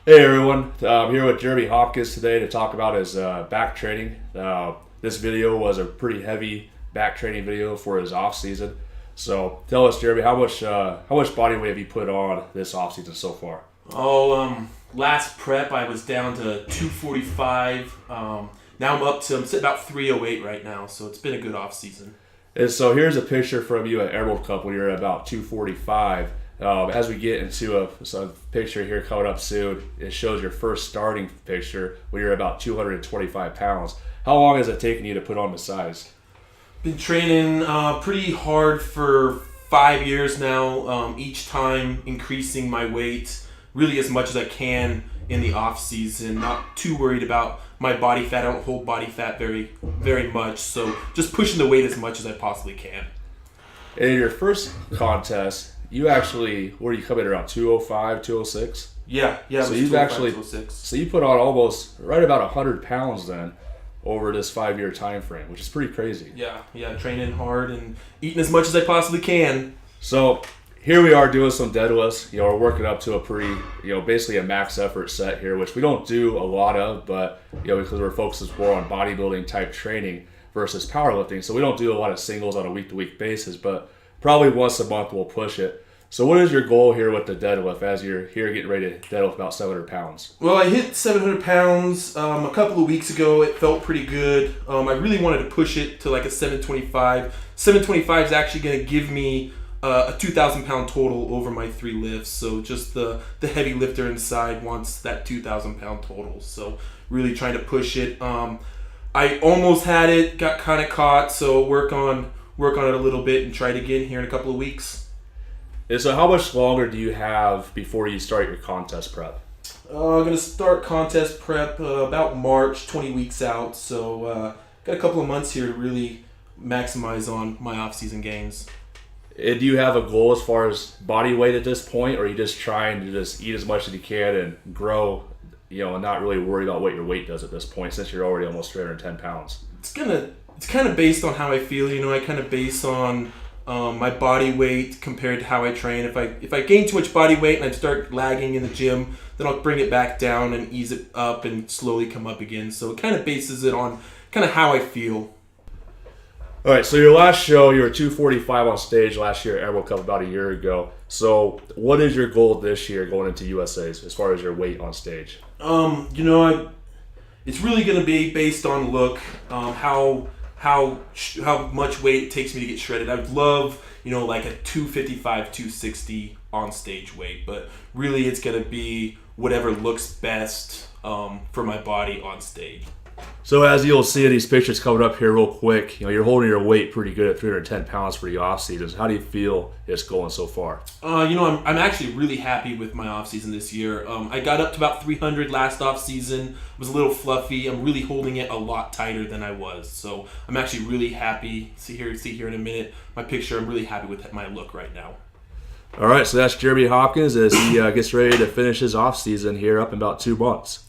Hey everyone, I'm here with Jeremy Hopkins today to talk about his back training. This video was a pretty heavy back training video for his off season. So tell us, Jeremy, how much body weight have you put on this off season so far? Last prep I was down to 245. Now I'm sitting about 308 right now, so it's been a good off season. And so here's a picture from you at Emerald Cup when you're at about 245. As we get into a picture here coming up soon, it shows your first starting picture when you're about 225 pounds. How long has it taken you to put on the size? Been training pretty hard for 5 years now, each time increasing my weight really as much as I can in the off season. Not too worried about my body fat. I don't hold body fat very much, so just pushing the weight as much as I possibly can. And in your first contest, you actually, where you come in around 205, 206? Yeah. So you've actually, 206. so you put on almost right about 100 pounds then over this 5-year time frame, which is pretty crazy. Yeah, training hard and eating as much as I possibly can. So here we are doing some deadlifts. We're working up to a pretty, basically a max effort set here, which we don't do a lot of, but because we're focused more on bodybuilding type training versus powerlifting, so we don't do a lot of singles on a week-to-week basis, but probably once a month we'll push it. So what is your goal here with the deadlift as you're here getting ready to deadlift about 700 pounds? Well, I hit 700 pounds a couple of weeks ago. It felt pretty good. I really wanted to push it to like a 725. 725 is actually going to give me a 2,000 pound total over my 3 lifts. So just the heavy lifter inside wants that 2,000 pound total. So really trying to push it. I almost had it, got kind of caught. So work on it a little bit and try it again here in a couple of weeks. And so how much longer do you have before you start your contest prep? I'm going to start contest prep about March, 20 weeks out. So got a couple of months here to really maximize on my off-season gains. And do you have a goal as far as body weight at this point, or are you just trying to just eat as much as you can and grow, and not really worry about what your weight does at this point since you're already almost 310 pounds? It's kind of based on how I feel. I kind of base on my body weight compared to how I train. If I gain too much body weight and I start lagging in the gym, then I'll bring it back down and ease it up and slowly come up again. So it kind of bases it on kind of how I feel. All right, so your last show, you were 245 on stage last year at Emerald Cup about a year ago. So what is your goal this year going into USAs as far as your weight on stage? It's really going to be based on look, how much weight it takes me to get shredded. I'd love, like a 255, 260 on stage weight, but really it's going to be whatever looks best for my body on stage. So as you'll see in these pictures coming up here real quick, you're holding your weight pretty good at 310 pounds for the off season. How do you feel it's going so far? I'm actually really happy with my off season this year. I got up to about 300 last off season. It was a little fluffy. I'm really holding it a lot tighter than I was. So I'm actually really happy. See here in a minute my picture. I'm really happy with my look right now. All right, so that's Jeremy Hopkins as he gets ready to finish his off season here up in about 2 months.